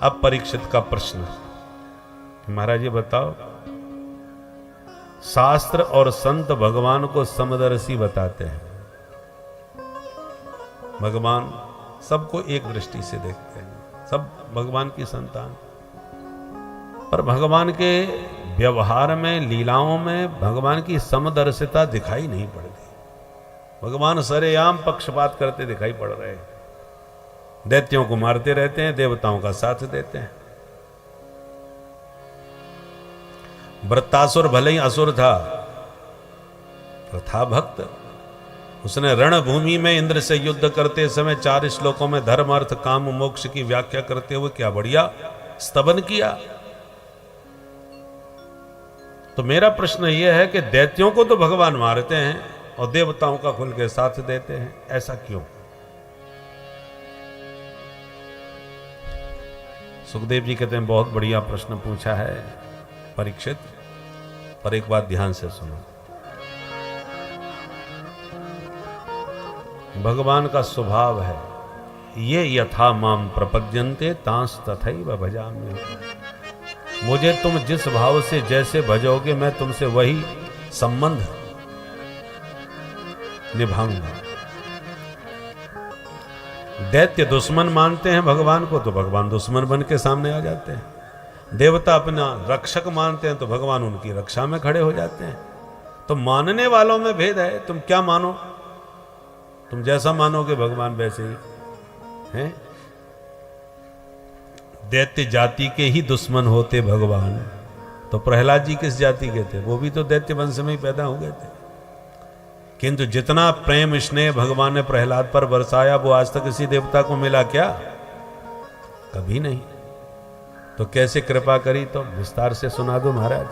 अब परीक्षित का प्रश्न, महाराज ये बताओ, शास्त्र और संत भगवान को समदर्शी बताते हैं। भगवान सबको एक दृष्टि से देखते हैं, सब भगवान की संतान। पर भगवान के व्यवहार में, लीलाओं में भगवान की समदर्शिता दिखाई नहीं पड़ती। भगवान सरेआम पक्षपात करते दिखाई पड़ रहे हैं। दैत्यों को मारते रहते हैं, देवताओं का साथ देते हैं। वृत्तासुर भले ही असुर था, पर था भक्त। उसने रणभूमि में इंद्र से युद्ध करते समय 4 श्लोकों में धर्म अर्थ काम मोक्ष की व्याख्या करते हुए क्या बढ़िया स्तवन किया। तो मेरा प्रश्न यह है कि दैत्यों को तो भगवान मारते हैं और देवताओं का खुल के साथ देते हैं, ऐसा क्यों? सुखदेव जी कहते हैं बहुत बढ़िया प्रश्न पूछा है परीक्षित, पर एक बात ध्यान से सुनो। भगवान का स्वभाव है, ये यथा माम प्रपद्यन्ते तांस तथैव भजामि। मुझे तुम जिस भाव से जैसे भजोगे मैं तुमसे वही संबंध निभाऊंगा। दैत्य दुश्मन मानते हैं भगवान को, तो भगवान दुश्मन बन के सामने आ जाते हैं। देवता अपना रक्षक मानते हैं तो भगवान उनकी रक्षा में खड़े हो जाते हैं। तो मानने वालों में भेद है। तुम क्या मानो, तुम जैसा मानोगे भगवान वैसे ही हैं। दैत्य जाति के ही दुश्मन होते भगवान, तो प्रहलाद जी किस जाति के थे? वो भी तो दैत्य वंश में ही पैदा हो गए थे। किंतु जितना प्रेम स्नेह भगवान ने प्रहलाद पर बरसाया वो आज तक किसी देवता को मिला क्या? कभी नहीं। तो कैसे कृपा करी? तो विस्तार से सुना दो महाराज।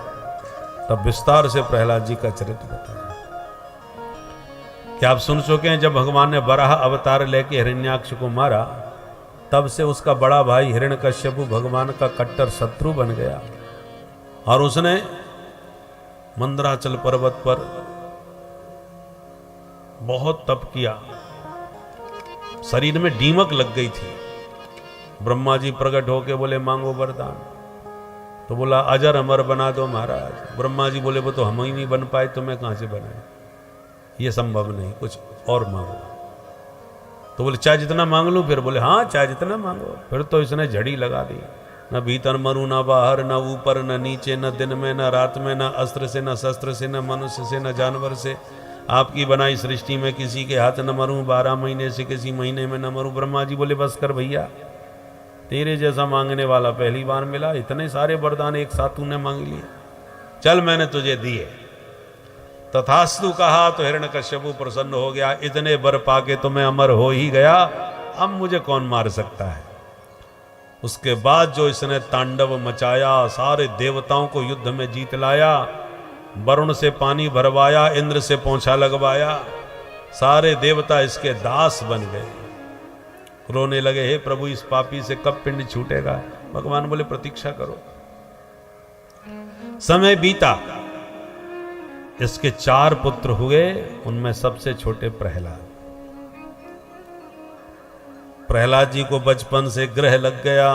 तब विस्तार से प्रहलाद जी का चरित्र बताया। क्या आप सुन चुके हैं? जब भगवान ने वराह अवतार लेके हिरण्याक्ष को मारा, तब से उसका बड़ा भाई हिरण्यकश्यपु भगवान का कट्टर शत्रु बन गया और उसने मंदराचल पर्वत पर बहुत तप किया। शरीर में दीमक लग गई थी। ब्रह्मा जी प्रकट होके बोले मांगो वरदान, तो बोला अजर अमर बना दो महाराज। ब्रह्मा जी बोले वो तो हम ही नहीं बन पाए, तो मैं कहां से बनाए? ये संभव नहीं, कुछ और मांगो। तो बोले चाहे जितना मांग लूं? फिर बोले हाँ चाहे जितना मांगो। फिर तो इसने झड़ी लगा दी। न भीतर मरू, न बाहर, न ऊपर न नीचे, न दिन में न रात में, न अस्त्र से न शस्त्र से, न मनुष्य से न जानवर से, आपकी बनाई सृष्टि में किसी के हाथ न मरूं, 12 महीने से किसी महीने में न मरूं। ब्रह्मा जी बोले बस कर भैया, तेरे जैसा मांगने वाला पहली बार मिला। इतने सारे वरदान एक साथ तूने मांग लिए, चल मैंने तुझे दिए। तथास्तु कहा तो हिरण्यकश्यपु प्रसन्न हो गया। इतने वर पाके तो मैं अमर हो ही गया, अब मुझे कौन मार सकता है? उसके बाद जो इसने तांडव मचाया, सारे देवताओं को युद्ध में जीत लाया, वरुण से पानी भरवाया, इंद्र से पोंछा लगवाया, सारे देवता इसके दास बन गए। रोने लगे हे प्रभु इस पापी से कब पिंड छूटेगा? भगवान बोले प्रतीक्षा करो। समय बीता, इसके 4 पुत्र हुए, उनमें सबसे छोटे प्रहलाद। प्रहलाद जी को बचपन से ग्रह लग गया।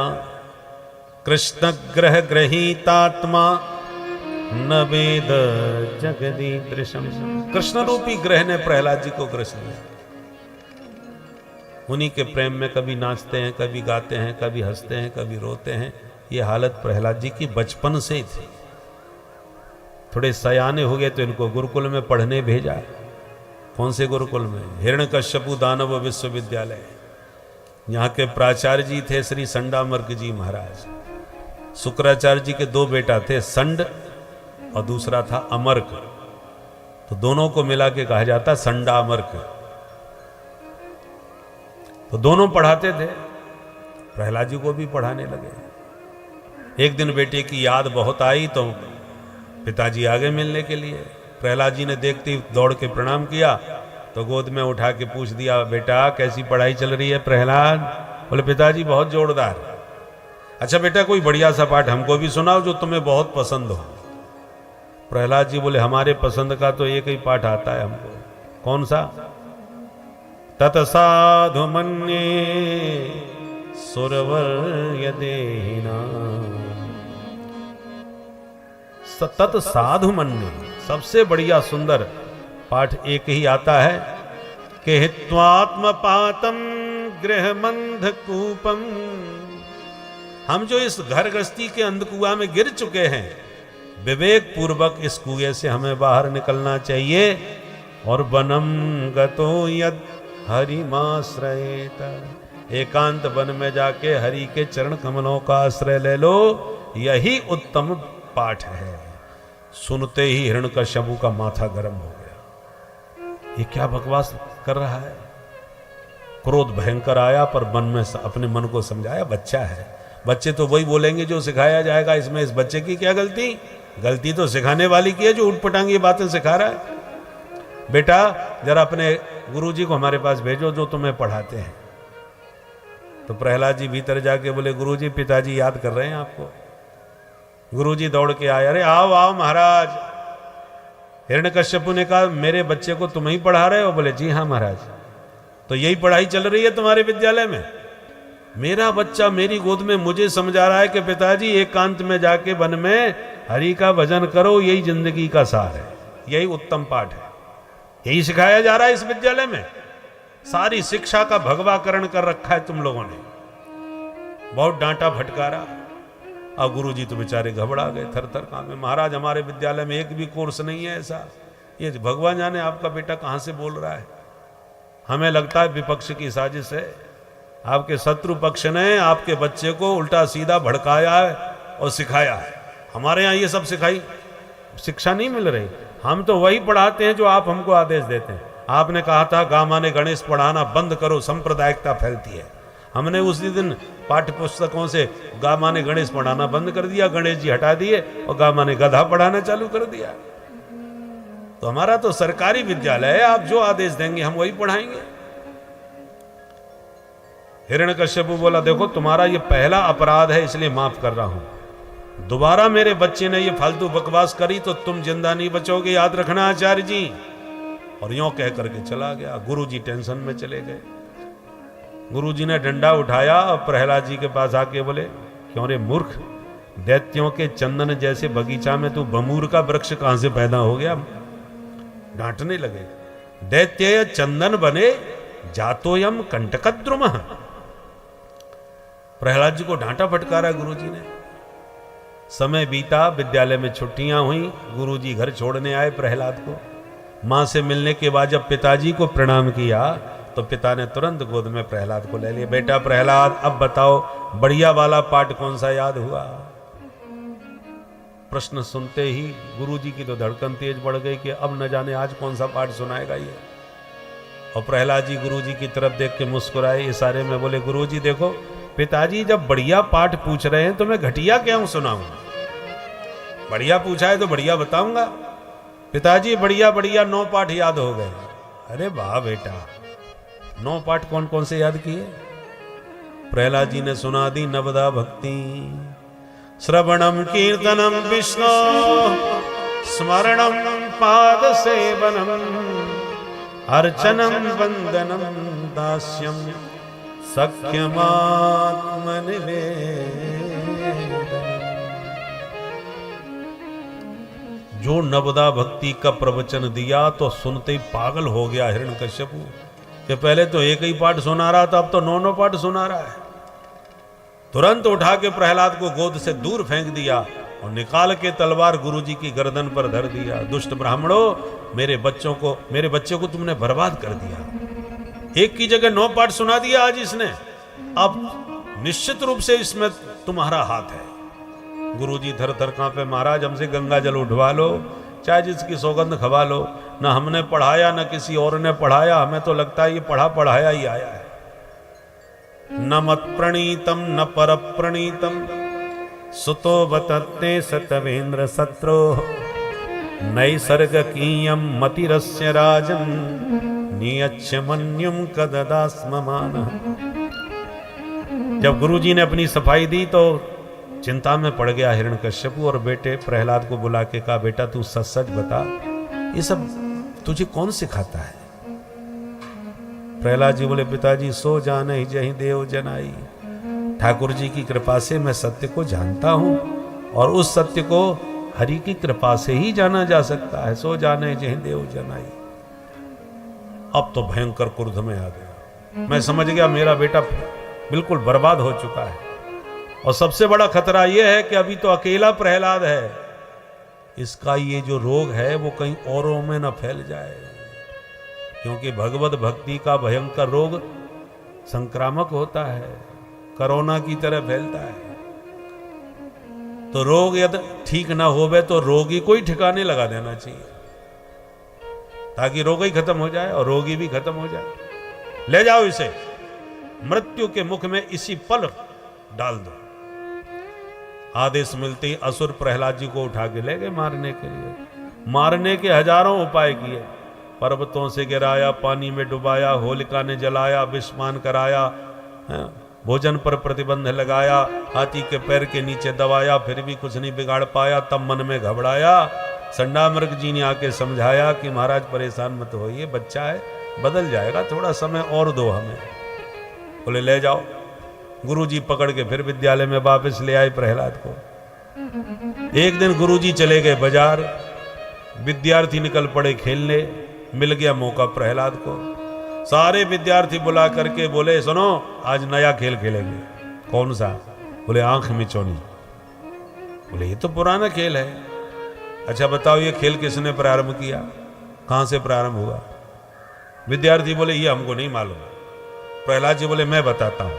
कृष्ण ग्रह ग्रहीतात्मा न वेद जगदीदृशम। कृष्ण रूपी ग्रह ने प्रहलाद जी को ग्रस लिया। उन्हीं के प्रेम में कभी नाचते हैं, कभी गाते हैं, कभी हंसते हैं, कभी रोते हैं। ये हालत प्रहलाद जी की बचपन से ही थी। थोड़े सयाने हो गए तो इनको गुरुकुल में पढ़ने भेजा। कौन से गुरुकुल में? हिरण्यकश्यपु दानव विश्वविद्यालय। यहाँ के प्राचार्य जी थे श्री संडामर्क जी महाराज। शुक्राचार्य जी के 2 बेटा थे, संड और दूसरा था अमर्क। तो दोनों को मिला के कहा जाता संडामर्क। तो दोनों पढ़ाते थे, प्रहलाद जी को भी पढ़ाने लगे। एक दिन बेटे की याद बहुत आई तो पिताजी आ गए मिलने के लिए। प्रहलाद जी ने देखते ही दौड़ के प्रणाम किया, तो गोद में उठा के पूछ दिया बेटा कैसी पढ़ाई चल रही है? प्रहलाद बोले पिताजी बहुत जोरदार। अच्छा बेटा कोई बढ़िया सा पाठ हमको भी सुनाओ जो तुम्हें बहुत पसंद हो। प्रहलाद जी बोले हमारे पसंद का तो एक ही पाठ आता है हमको। कौन सा? तत्साधु मन्ये सुरवर्य देहिना। सतत साधु मन्य, सबसे बढ़िया सुंदर पाठ एक ही आता है कि हित्वात्म पातम गृह मंध कूपम। हम जो इस घर गृहस्थी के अंधकुआ में गिर चुके हैं, विवेक पूर्वक इस कुएं से हमें बाहर निकलना चाहिए। और वनम गतो यद हरिमाश्रयेत, एकांत वन में जाके हरि के चरण कमलों का आश्रय ले लो, यही उत्तम पाठ है। सुनते ही हिरण्यकश्यपु का माथा गर्म हो गया। ये क्या बकवास कर रहा है। क्रोध भयंकर आया, पर मन में अपने मन को समझाया, बच्चा है, बच्चे तो वही बोलेंगे जो सिखाया जाएगा, इसमें इस बच्चे की क्या गलती। गलती तो सिखाने वाली की है जो उठपटांग ये बातें सिखा रहा है। बेटा जरा अपने गुरुजी को हमारे पास भेजो जो तुम्हें पढ़ाते हैं। तो प्रहलाद जी भीतर जाके बोले, गुरुजी पिताजी याद कर रहे हैं आपको। गुरुजी दौड़ के आए, अरे आओ आओ महाराज। हिरण्यकश्यपु ने कहा, मेरे बच्चे को तुम ही पढ़ा रहे हो? बोले, जी हाँ महाराज। तो यही पढ़ाई चल रही है तुम्हारे विद्यालय में? मेरा बच्चा मेरी गोद में मुझे समझा रहा है कि पिताजी एकांत में जाके वन में हरि का भजन करो, यही जिंदगी का सार है, यही उत्तम पाठ है, यही सिखाया जा रहा है इस विद्यालय में। सारी शिक्षा का भगवाकरण कर रखा है तुम लोगों ने। बहुत डांटा फटकारा। अब गुरुजी तो बेचारे घबरा गए, थर थर कांपे। महाराज हमारे विद्यालय में एक भी कोर्स नहीं है ऐसा, ये भगवान जाने आपका बेटा कहां से बोल रहा है। हमें लगता है विपक्ष की साजिश है, आपके शत्रु पक्ष ने आपके बच्चे को उल्टा सीधा भड़काया है और सिखाया है। हमारे यहाँ ये सब शिक्षा नहीं मिल रही। हम तो वही पढ़ाते हैं जो आप हमको आदेश देते हैं। आपने कहा था गामा ने गणेश पढ़ाना बंद करो, सांप्रदायिकता फैलती है। हमने उसी दिन पाठ्य पुस्तकों से गामा ने गणेश पढ़ाना बंद कर दिया, गणेश जी हटा दिए और गामा ने गधा पढ़ाना चालू कर दिया। तो हमारा तो सरकारी विद्यालय है, आप जो आदेश देंगे हम वही पढ़ाएंगे। हिरण्यकश्यपु बोला, देखो तुम्हारा ये पहला अपराध है इसलिए माफ कर रहा हूं, दोबारा मेरे बच्चे ने ये फालतू बकवास करी तो तुम जिंदा नहीं बचोगे, याद रखना आचार्य जी। और यूं कह करके चला गया। गुरुजी टेंशन में चले गए। गुरुजी ने डंडा उठाया और प्रहलाद जी के पास आके बोले, क्यों रे मूर्ख, दैत्यों के चंदन जैसे बगीचा में तू बमूर का वृक्ष कहां से पैदा हो गया। डांटने लगे, दैत्य चंदन बने जातोयम कंटकद्रुम। प्रहलाद जी को डांटा फटकारा गुरुजी ने। समय बीता, विद्यालय में छुट्टियां हुई, गुरुजी घर छोड़ने आए प्रहलाद को। मां से मिलने के बाद जब पिताजी को प्रणाम किया तो पिता ने तुरंत गोद में प्रहलाद को ले लिया। बेटा प्रहलाद, अब बताओ बढ़िया वाला पाठ कौन सा याद हुआ? प्रश्न सुनते ही गुरुजी की तो धड़कन तेज बढ़ गई कि अब न जाने आज कौन सा पाठ सुनाएगा ये। और प्रहलाद जी गुरुजी की तरफ देख के मुस्कुराए, इशारे में बोले, गुरुजी देखो पिताजी जब बढ़िया पाठ पूछ रहे हैं तो मैं घटिया क्यों सुनाऊं? बढ़िया पूछा है तो बढ़िया बताऊंगा। पिताजी बढ़िया बढ़िया 9 पाठ याद हो गए। अरे वाह बेटा, 9 पाठ कौन कौन से याद किए? प्रहलाद जी ने सुना दी नवदा भक्ति, श्रवणम कीर्तनम विष्णु स्मरणम पाद सेवनम अर्चनम वंदनम दास्यम सख्यमात्मनिवेदनम। जो नवदा भक्ति का प्रवचन दिया तो सुनते ही पागल हो गया हिरण्यकश्यपु, कि पहले तो एक ही पाठ सुना रहा था, अब तो 9 पाठ सुना रहा है। तुरंत उठा के प्रहलाद को गोद से दूर फेंक दिया और निकाल के तलवार गुरुजी की गर्दन पर धर दिया। दुष्ट ब्राह्मणों, मेरे बच्चे को तुमने बर्बाद कर दिया। एक की जगह 9 पाठ सुना दिया आज इसने, अब निश्चित रूप से इसमें तुम्हारा हाथ है। गुरुजी थर थर कांपे, महाराज हमसे गंगा जल उठवा लो, चाहे जिसकी सौगंध खवा लो। न हमने पढ़ाया न किसी और ने पढ़ाया, हमें तो लगता है ये पढ़ाया ही आया है। न मत प्रणीतम न पर प्रणीतम सुतो बतते सतवेन्द्र सत्रो नैसर्गकीयम मतिरस्य राजन नियच्छमन्युम कददास्ममान। जब गुरुजी ने अपनी सफाई दी तो चिंता में पड़ गया हिरण्यकश्यपु और बेटे प्रहलाद को बुला के कहा, बेटा तू सच सच बता, ये सब तुझे कौन सिखाता है? प्रहलाद जी बोले, पिताजी सो जाने ही जहीं देव जनाई, ठाकुर जी की कृपा से मैं सत्य को जानता हूं और उस सत्य को हरि की कृपा से ही जाना जा सकता है। सो जाने जय देव जनाई। अब तो भयंकर क्रोध में आ गया। मैं समझ गया मेरा बेटा बिल्कुल बर्बाद हो चुका है और सबसे बड़ा खतरा यह है कि अभी तो अकेला प्रहलाद है, इसका ये जो रोग है वो कहीं औरों में न फैल जाए, क्योंकि भगवत भक्ति का भयंकर रोग संक्रामक होता है, कोरोना की तरह फैलता है। तो रोग यदि ठीक ना होवे तो रोगी को ही ठिकाने लगा देना चाहिए ताकि रोग ही खत्म हो जाए और रोगी भी खत्म हो जाए। ले जाओ इसे, मृत्यु के मुख में इसी पल डाल दो। आदेश मिलते ही असुर प्रहलाद जी को उठा के ले गए मारने के लिए। मारने के हजारों उपाय किए, पर्वतों से गिराया, पानी में डुबाया, होलिका ने जलाया, विषपान कराया, भोजन पर प्रतिबंध लगाया, हाथी के पैर के नीचे दबाया, फिर भी कुछ नहीं बिगाड़ पाया। तब मन में घबराया, संडामृग जी ने आके समझाया कि महाराज परेशान मत होइए, बच्चा है बदल जाएगा, थोड़ा समय और दो हमें। बोले ले जाओ। गुरुजी पकड़ के फिर विद्यालय में वापस ले आए प्रहलाद को। एक दिन गुरुजी चले गए बाजार, विद्यार्थी निकल पड़े खेलने, मिल गया मौका प्रहलाद को। सारे विद्यार्थी बुला करके बोले सुनो आज नया खेल खेलेंगे। कौन सा? बोले आंख मिचौनी। बोले ये तो पुराना खेल है। अच्छा बताओ ये खेल किसने प्रारंभ किया, कहां से प्रारंभ हुआ? विद्यार्थी बोले ये हमको नहीं मालूम। प्रहलाद जी बोले मैं बताता हूं।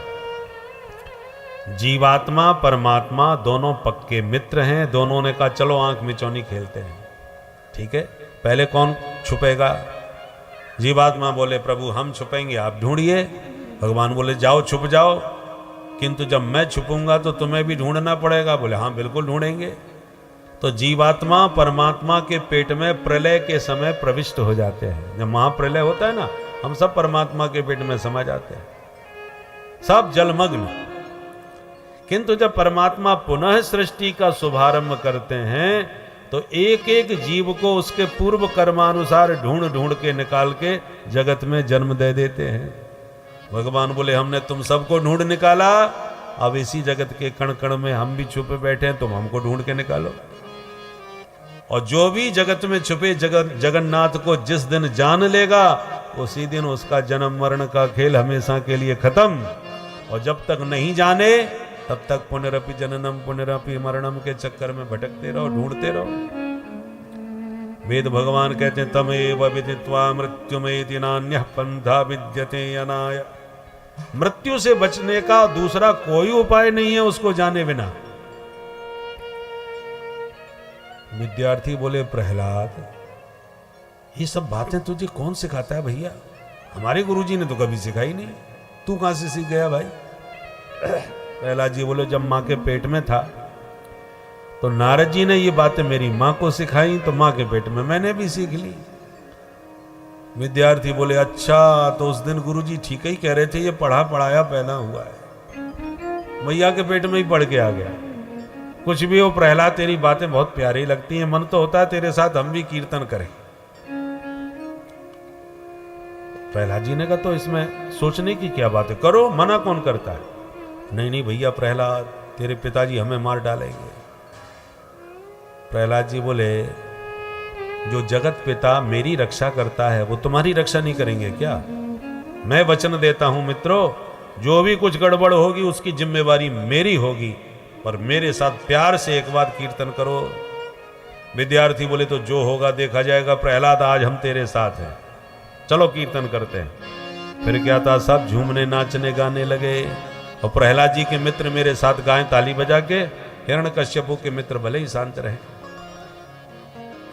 जीवात्मा परमात्मा दोनों पक्के मित्र हैं। दोनों ने कहा चलो आंख मिचौनी खेलते हैं। ठीक है, पहले कौन छुपेगा? जीवात्मा बोले प्रभु हम छुपेंगे, आप ढूंढिए। भगवान बोले जाओ छुप जाओ, किंतु जब मैं छुपूंगा तो तुम्हें भी ढूंढना पड़ेगा। बोले हाँ बिल्कुल ढूंढेंगे। तो जीवात्मा परमात्मा के पेट में प्रलय के समय प्रविष्ट हो जाते हैं। जब महाप्रलय होता है ना, हम सब परमात्मा के पेट में समा जाते हैं, सब जलमग्न। किंतु जब परमात्मा पुनः सृष्टि का शुभारंभ करते हैं तो एक एक जीव को उसके पूर्व कर्मानुसार ढूंढ ढूंढ के निकाल के जगत में जन्म दे देते हैं। भगवान बोले हमने तुम सबको ढूंढ निकाला, अब इसी जगत के कण कण में हम भी छुपे बैठे हैं, तुम हमको ढूंढ के निकालो। और जो भी जगत में छुपे जगन्नाथ को जिस दिन जान लेगा उसी दिन उसका जन्म मरण का खेल हमेशा के लिए खत्म। और जब तक नहीं जाने तब तक पुनरपि जननम पुनरपि मरणम के चक्कर में भटकते रहो, ढूंढते रहो। वेद भगवान कहते हैं तमेव विदित्वा मृत्युमेति नान्यः पंथा विद्यते अनाय। मृत्यु से बचने का दूसरा कोई उपाय नहीं है उसको जाने बिना। विद्यार्थी बोले प्रहलाद ये सब बातें तुझे कौन सिखाता है भैया? हमारे गुरुजी ने तो कभी सिखाई नहीं, तू कहां से सीख गया भाई? प्रहलाद जी बोले जब मां के पेट में था तो नारद जी ने ये बातें मेरी मां को सिखाई, तो मां के पेट में मैंने भी सीख ली। विद्यार्थी बोले अच्छा तो उस दिन गुरुजी ठीक ही कह रहे थे, ये पढ़ा पढ़ाया पैदा हुआ है, मैया के पेट में ही पढ़ के आ गया। कुछ भी हो प्रहलाद तेरी बातें बहुत प्यारी लगती हैं, मन तो होता है तेरे साथ हम भी कीर्तन करें। प्रहलाद जी ने कहा तो इसमें सोचने की क्या बात है, करो, मना कौन करता है? नहीं नहीं भैया प्रहलाद तेरे पिताजी हमें मार डालेंगे। प्रहलाद जी बोले जो जगत पिता मेरी रक्षा करता है वो तुम्हारी रक्षा नहीं करेंगे क्या? मैं वचन देता हूं मित्रों, जो भी कुछ गड़बड़ होगी उसकी जिम्मेवारी मेरी होगी, पर मेरे साथ प्यार से एक बार कीर्तन करो। विद्यार्थी बोले तो जो होगा देखा जाएगा प्रहलाद, आज हम तेरे साथ हैं, चलो कीर्तन करते हैं। फिर क्या था, सब झूमने नाचने गाने लगे और प्रहलाद जी के मित्र मेरे साथ गाएं ताली बजा के, हिरण्यकश्यपु के मित्र भले ही शांत रहे।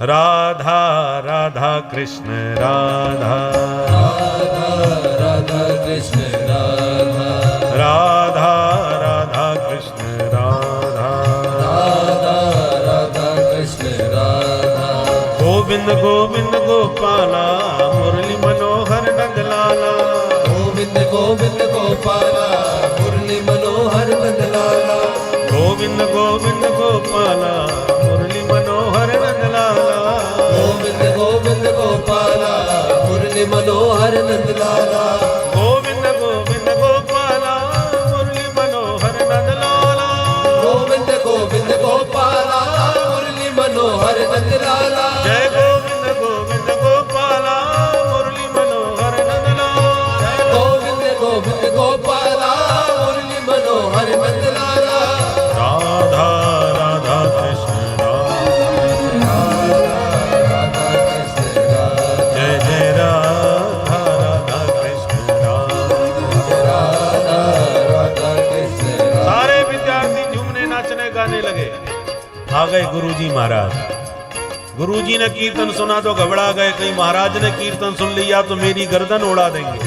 राधा राधा कृष्ण राधा राधा राधा कृष्ण राधा राधा राधा कृष्ण राधा राधा राधा कृष्ण राधा गोविंद गोविंद गोपाला मुरली मनोहर नंदलाला गोविंद गोविंद गोपाला मुरली मनोहर नंदलाला गोविंद गोविंद गोपाला मुरली मनोहर नंदलाला गोविंद गोविंद गोपाला मुरली मनोहर नंदलाला गोविंद गोविंद गोपाला मुरली मनोहर हर नंद लाला जय गोविंद गोविंद गोपाला मुरली मनोहर नंदलाला गोविंद गोविंद गोपाला मुरली मनोहर नंद लाला राधा राधा कृष्ण राधा राधा कृष्ण राधा जय जय राधा राधा कृष्ण राधा राधा राधा कृष्ण राधा। सारे विद्यार्थी झूमने नाचने गाने लगे। आ गए गुरुजी महाराज। गुरुजी ने कीर्तन सुना तो घबरा गए, कहीं महाराज ने कीर्तन सुन लिया तो मेरी गर्दन उड़ा देंगे।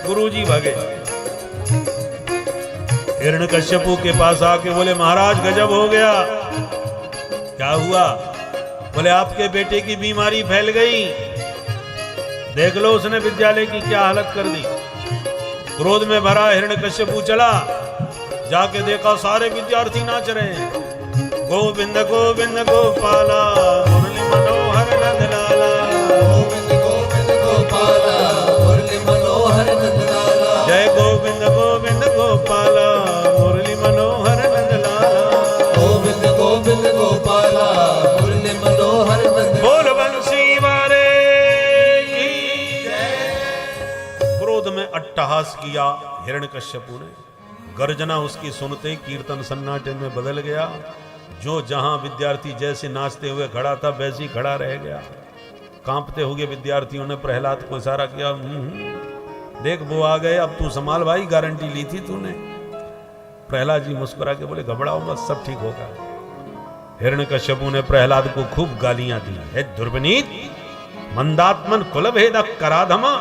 गुरुजी भागे। हिरण्यकश्यपु के पास आके बोले महाराज गजब हो गया। क्या हुआ? बोले आपके बेटे की बीमारी फैल गई, देख लो उसने विद्यालय की क्या हालत कर दी। क्रोध में भरा हिरण्यकश्यपु चला, जाके देखा सारे विद्यार्थी नाच रहे हैं। गोविंद गोविंद गोपाला मुरली मनोहर नंदलाला गोविंद गोविंद गोपाला मुरली मनोहर नंद लाला जय गोविंद गोविंद गोपाला मुरली मनोहर नंदलाला गोविंद गोविंद गोपाला मुरली मनोहर नंद बोल बंसी वाले की जय। क्रोध में अट्टहास किया हिरण्यकश्यपु ने। गर्जना उसकी सुनते ही कीर्तन सन्नाटे में बदल गया। जो जहां विद्यार्थी जैसे नाचते हुए खड़ा था वैसे ही खड़ा रह गया। कांपते हुए विद्यार्थियों ने प्रहलाद को इशारा किया, देख वो आ गए, अब तू संभाल भाई, गारंटी ली थी तूने। प्रहलाद जी मुस्कुरा के बोले घबराओ मत, सब ठीक होगा। हिरण्यकश्यपु ने प्रहलाद को खूब गालियां दी। हे दुर्विनीत, मंदात्मन कुलभेद कराधमा,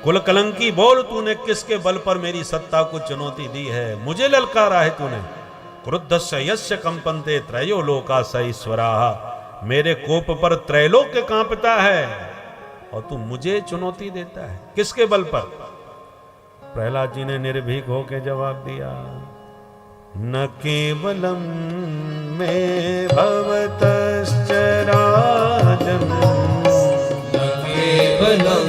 कुल कलंकी, बोल तूने किसके बल पर मेरी सत्ता को चुनौती दी है? मुझे ललकारा है तूने। क्रुद्धस्य यस्य कंपन्ते त्रयो लोका स ईश्वराः, मेरे कोप पर त्रैलोक्य कांपता है और तू मुझे चुनौती देता है, किसके बल पर? प्रहलाद जी ने निर्भीक होकर जवाब दिया, न केवलम में भवतश्च राजन्, न केवलम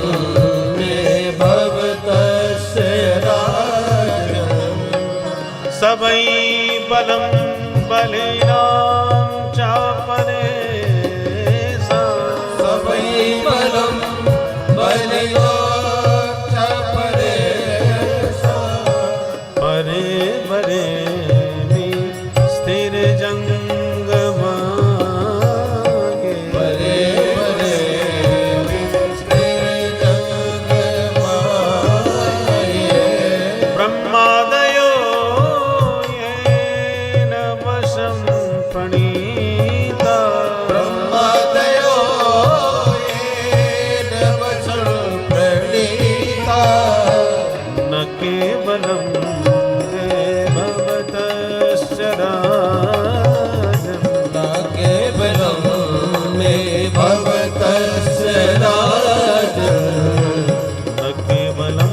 में भवतश्च राजन्, सबई बलम बलिनाम चापरे सबई बलम बलिनाम चापरे परे बरे भी स्थिर जंग मागे, परे परे स्थिर जंग मागे, ब्रह्मादयो येन वशं प्रणीता, ब्रह्मादयो येन वशं प्रणीता, न केवलं ते भवतश्च राजन्, न केवलं मे भवतश्च राजन्, न केवलं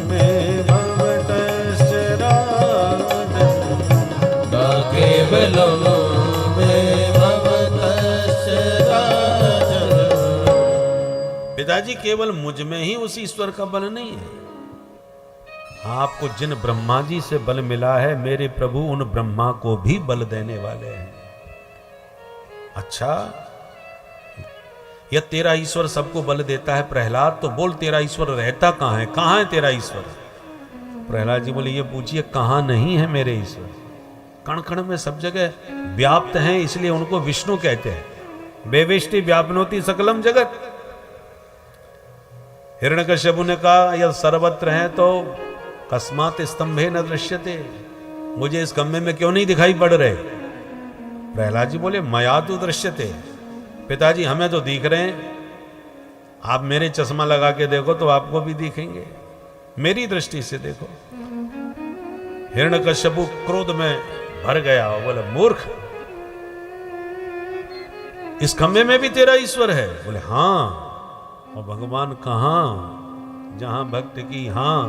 मे भवतश्च राजन्। न केवलं मे भवतश्च राजन्। पिताजी, केवल मुझ में ही उस ईश्वर का बल नहीं है, आपको जिन ब्रह्मा जी से बल मिला है मेरे प्रभु उन ब्रह्मा को भी बल देने वाले हैं। अच्छा, यह तेरा ईश्वर सबको बल देता है प्रहलाद, तो बोल तेरा ईश्वर रहता कहां है? कहां है तेरा ईश्वर? प्रहलाद जी बोले, ये पूछिए कहां नहीं है मेरे ईश्वर? कण कण में सब जगह व्याप्त हैं, इसलिए उनको विष्णु कहते हैं। वेवेष्टि व्यापनोति सकलम जगत। हिरण्यकश्यपु ने कहा यह सर्वत्र है तो कस्मात स्तंभे न दृश्यते, मुझे इस कमरे में क्यों नहीं दिखाई पड़ रहे? प्रहलाद जी बोले, मया तो दृश्यते। पिताजी हमें तो दिख रहे हैं, आप मेरे चश्मा लगा के देखो तो आपको भी दिखेंगे, मेरी दृष्टि से देखो। हिरण्यकश्यपु क्रोध में भर गया, बोले मूर्ख, इस खम्भे में भी तेरा ईश्वर है? बोले हाँ। और भगवान कहां? जहां भक्त की हां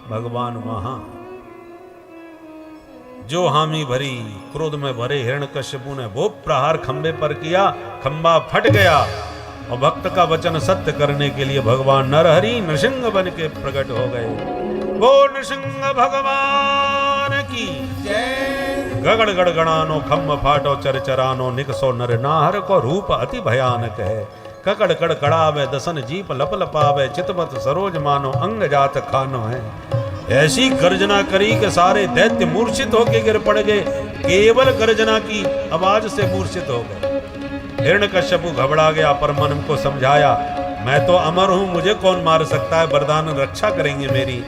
भगवान वहां। जो हामी भरी, क्रोध में भरे हिरण्यकश्यपु ने वो प्रहार खंबे पर किया, खंबा फट गया और भक्त का वचन सत्य करने के लिए भगवान नरहरि नृसिंह बन के प्रकट हो गए। वो नृसिंह भगवान की जय। गगड़ गड़गड़ानो खम्म फाटो चरचरानो निकसो नर नाहर को रूप अति भयानक है। ककड़ कड़ कड़ावे दसन जीप लप लपावे चितमत सरोज मानो अंग जात खानो है। ऐसी गर्जना करी कि सारे दैत्य मूर्छित होके गिर पड़ गए, केवल गर्जना की आवाज से मूर्छित हो गए। हिरण्यकश्यप घबरा गया पर मन को समझाया, मैं तो अमर हूं, मुझे कौन मार सकता है, वरदान रक्षा करेंगे मेरी।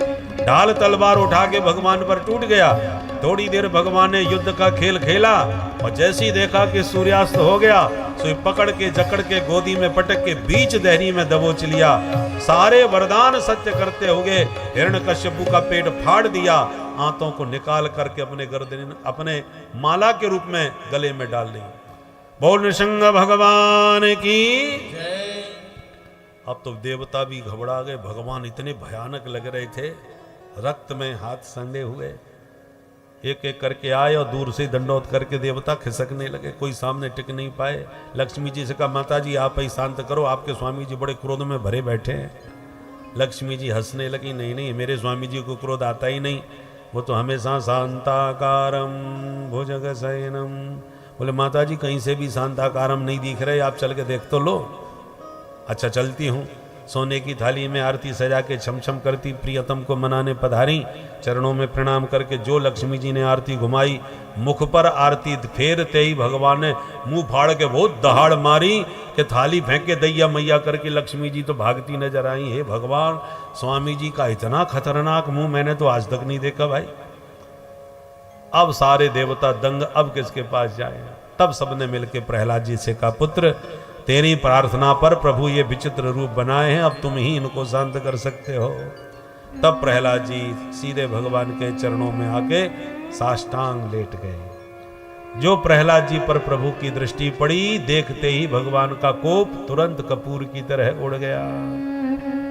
ढाल तलवार उठा के भगवान पर टूट गया। थोड़ी देर भगवान ने युद्ध का खेल खेला और जैसे ही देखा कि सूर्यास्त हो गया, सो पकड़ के जकड़ के गोदी में पटक के बीच दहरी में दबोच लिया। सारे वरदान सत्य करते हुए हिरण्यकश्यप का पेट फाड़ दिया, आंतों को निकाल करके अपने गर्दन अपने माला के रूप में गले में डाल ली। बोल नृसिंह भगवान की। अब तो देवता भी घबरा गए, भगवान इतने भयानक लग रहे थे, रक्त में हाथ संडे हुए। एक एक करके आए और दूर से दंडोत करके देवता खिसकने लगे, कोई सामने टिक नहीं पाए। लक्ष्मी जी से कहा, माता जी आप ही शांत करो, आपके स्वामी जी बड़े क्रोध में भरे बैठे हैं। लक्ष्मी जी हंसने लगी, नहीं नहीं मेरे स्वामी जी को क्रोध आता ही नहीं, वो तो हमेशा शांताकारम भुजगशयनम। बोले माता जी कहीं से भी शांताकारम नहीं दिख रहे, आप चल के देख तो लो। अच्छा चलती हूँ। सोने की थाली में आरती सजा के छम छम करती प्रियतम को मनाने पधारी। चरणों में प्रणाम करके जो लक्ष्मी जी ने आरती घुमाई, मुख पर आरती फेरते ही भगवान ने मुंह फाड़ के बहुत दहाड़ मारी कि थाली फेंक के दैया मैया करके लक्ष्मी जी तो भागती नजर आई। हे भगवान, स्वामी जी का इतना खतरनाक मुंह मैंने तो आज तक नहीं देखा भाई। अब सारे देवता दंग, अब किसके पास जाए। तब सबने मिलकर प्रहलाद जी से कहा, पुत्र तेरी प्रार्थना पर प्रभु ये विचित्र रूप बनाए हैं, अब तुम ही इनको शांत कर सकते हो। तब प्रहलाद जी सीधे भगवान के चरणों में आके साष्टांग लेट गए। जो प्रहलाद जी पर प्रभु की दृष्टि पड़ी, देखते ही भगवान का कोप तुरंत कपूर की तरह उड़ गया।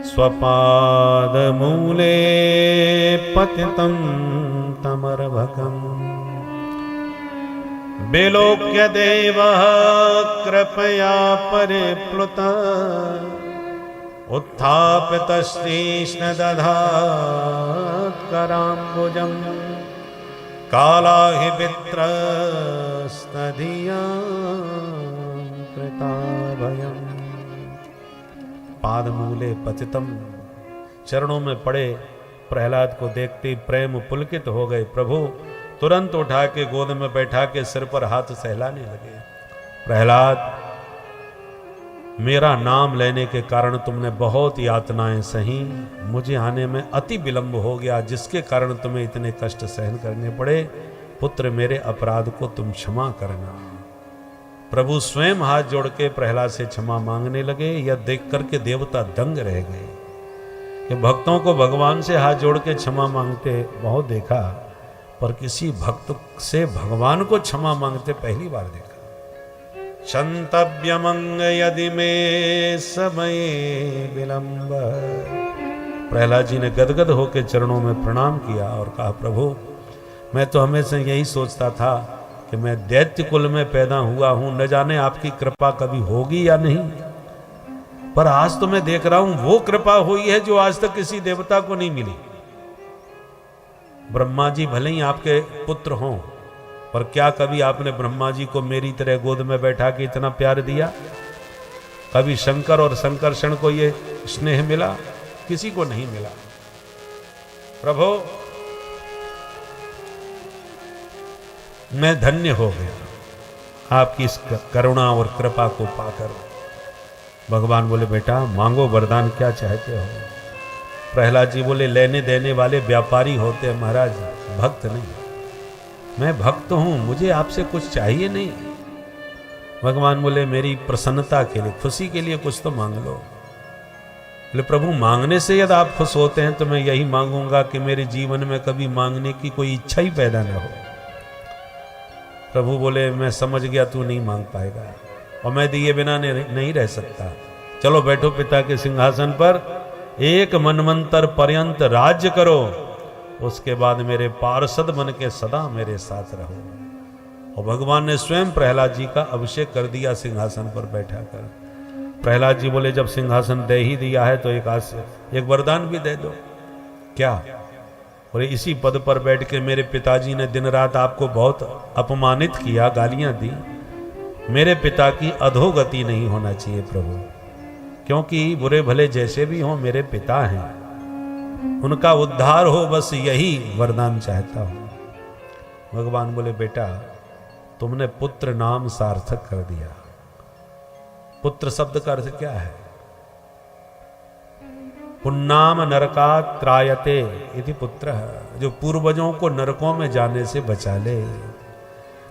स्वपाद मूले पतितं तमर्भकम् बेलोक्य देव कृपया परिप्लुत उत्थापित श्रीष्ण दधात् कराम्बुजम् काला हि वित्रस्तधिया कृता भयम्। पादमूले पतितम, चरणों में पड़े प्रहलाद को देखते प्रेम पुलकित हो गए। प्रभु तुरंत उठा के गोद में बैठा के सिर पर हाथ सहलाने लगे। प्रहलाद, मेरा नाम लेने के कारण तुमने बहुत यातनाएं सही, मुझे आने में अति विलंब हो गया, जिसके कारण तुम्हें इतने कष्ट सहन करने पड़े। पुत्र मेरे अपराध को तुम क्षमा करना। प्रभु स्वयं हाथ जोड़ के प्रहलाद से क्षमा मांगने लगे। यह देख करके देवता दंग रह गए कि भक्तों को भगवान से हाथ जोड़ के क्षमा मांगते बहुत देखा, पर किसी भक्त से भगवान को क्षमा मांगते पहली बार देखा। क्षंतव्यमंग यदि में समय विलंब। प्रहलाद जी ने गदगद होकर चरणों में प्रणाम किया और कहा, प्रभु मैं तो हमेशा यही सोचता था कि मैं दैत्य कुल में पैदा हुआ हूं, न जाने आपकी कृपा कभी होगी या नहीं, पर आज तो मैं देख रहा हूं वो कृपा हुई है जो आज तक किसी देवता को नहीं मिली। ब्रह्मा जी भले ही आपके पुत्र हों, पर क्या कभी आपने ब्रह्मा जी को मेरी तरह गोद में बैठा के इतना प्यार दिया? कभी शंकर और संकर्षण को ये स्नेह मिला? किसी को नहीं मिला। प्रभु मैं धन्य हो गया आपकी इस करुणा और कृपा को पाकर। भगवान बोले, बेटा मांगो वरदान, क्या चाहते हो? प्रहलाद जी बोले, लेने देने वाले व्यापारी होते हैं महाराज, भक्त नहीं। मैं भक्त हूं, मुझे आपसे कुछ चाहिए नहीं। भगवान बोले, मेरी प्रसन्नता के लिए, खुशी के लिए कुछ तो मांग लो। बोले, प्रभु मांगने से यदि आप खुश होते हैं तो मैं यही मांगूंगा कि मेरे जीवन में कभी मांगने की कोई इच्छा ही पैदा न हो। प्रभु बोले, मैं समझ गया तू नहीं मांग पाएगा और मैं दिए बिना नहीं रह सकता। चलो बैठो पिता के सिंहासन पर, एक मनमंतर पर्यंत राज्य करो, उसके बाद मेरे पार्षद बन के सदा मेरे साथ रहो। और भगवान ने स्वयं प्रहलाद जी का अभिषेक कर दिया सिंहासन पर बैठा कर। प्रहलाद जी बोले, जब सिंहासन दे ही दिया है तो एक वरदान भी दे दो। क्या? और इसी पद पर बैठ के मेरे पिताजी ने दिन रात आपको बहुत अपमानित किया, गालियां दी। मेरे पिता की अधोगति नहीं होना चाहिए प्रभु, क्योंकि बुरे भले जैसे भी हों मेरे पिता हैं, उनका उद्धार हो, बस यही वरदान चाहता हूं। भगवान बोले बेटा तुमने पुत्र नाम सार्थक कर दिया। पुत्र शब्द का अर्थ क्या है? पुन्नाम नरकात् त्रायते इति पुत्र, जो पूर्वजों को नरकों में जाने से बचा ले।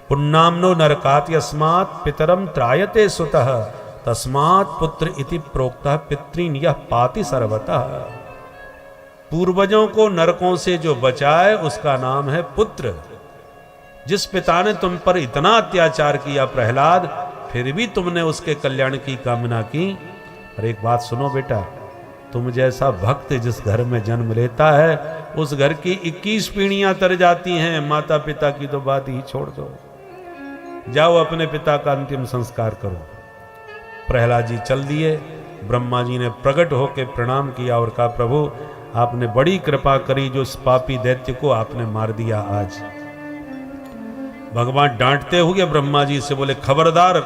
पुन्नामनो नरकात् यस्मात् पितरम त्रायते सुतः तस्मात् पुत्र इति प्रोक्तः पितॄन् यः पाति सर्वतः। पूर्वजों को नरकों से जो बचाए उसका नाम है पुत्र। जिस पिता ने तुम पर इतना अत्याचार किया प्रहलाद, फिर भी तुमने उसके कल्याण की कामना की। और एक बात सुनो बेटा, तुम जैसा भक्त जिस घर में जन्म लेता है उस घर की 21 पीढ़ियां तर जाती हैं। माता पिता की तो बात ही छोड़ दो। जाओ अपने पिता का अंतिम संस्कार करो। प्रहलाद जी चल दिए। ब्रह्मा जी ने प्रकट होकर प्रणाम किया और कहा प्रभु आपने बड़ी कृपा करी, जो इस पापी दैत्य को आपने मार दिया आज। भगवान डांटते हुए ब्रह्मा जी से बोले खबरदार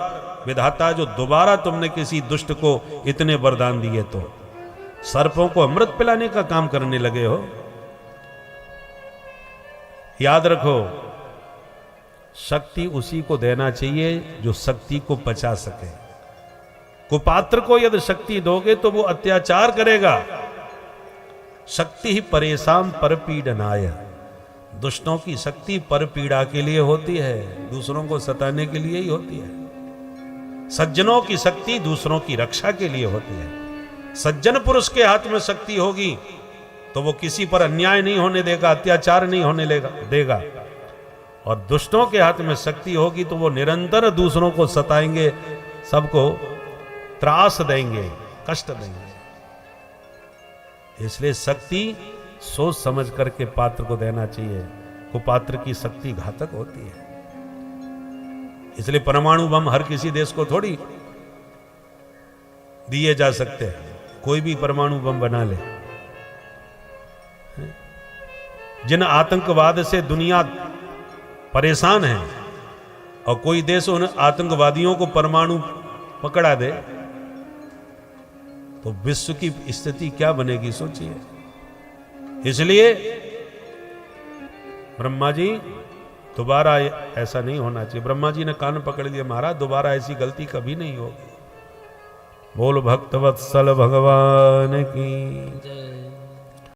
विधाता, जो दोबारा तुमने किसी दुष्ट को इतने वरदान दिए तो सर्पों को अमृत पिलाने का काम करने लगे हो। याद रखो शक्ति उसी को देना चाहिए जो शक्ति को बचा सके। कुपात्र को यदि शक्ति दोगे तो वो अत्याचार करेगा। शक्ति ही परेशान पर पीड़नाय, दुष्टों की शक्ति पर पीड़ा के लिए होती है, दूसरों को सताने के लिए ही होती है। सज्जनों की शक्ति दूसरों की रक्षा के लिए होती है। सज्जन पुरुष के हाथ में शक्ति होगी तो वो किसी पर अन्याय नहीं होने देगा, अत्याचार नहीं होने देगा। और दुष्टों के हाथ में शक्ति होगी तो वो निरंतर दूसरों को सताएंगे, सबको त्रास देंगे, कष्ट देंगे। इसलिए शक्ति सोच समझ करके पात्र को देना चाहिए। कुपात्र की शक्ति घातक होती है। इसलिए परमाणु बम हर किसी देश को थोड़ी दिए जा सकते हैं। कोई भी परमाणु बम बना ले। जिन आतंकवाद से दुनिया परेशान है और कोई देश उन आतंकवादियों को परमाणु पकड़ा दे तो विश्व की स्थिति क्या बनेगी सोचिए। इसलिए ब्रह्मा जी दोबारा ऐसा नहीं होना चाहिए। ब्रह्मा जी ने कान पकड़ लिया, महाराज दोबारा ऐसी गलती कभी नहीं होगी। बोल भक्तवत्सल भगवान की।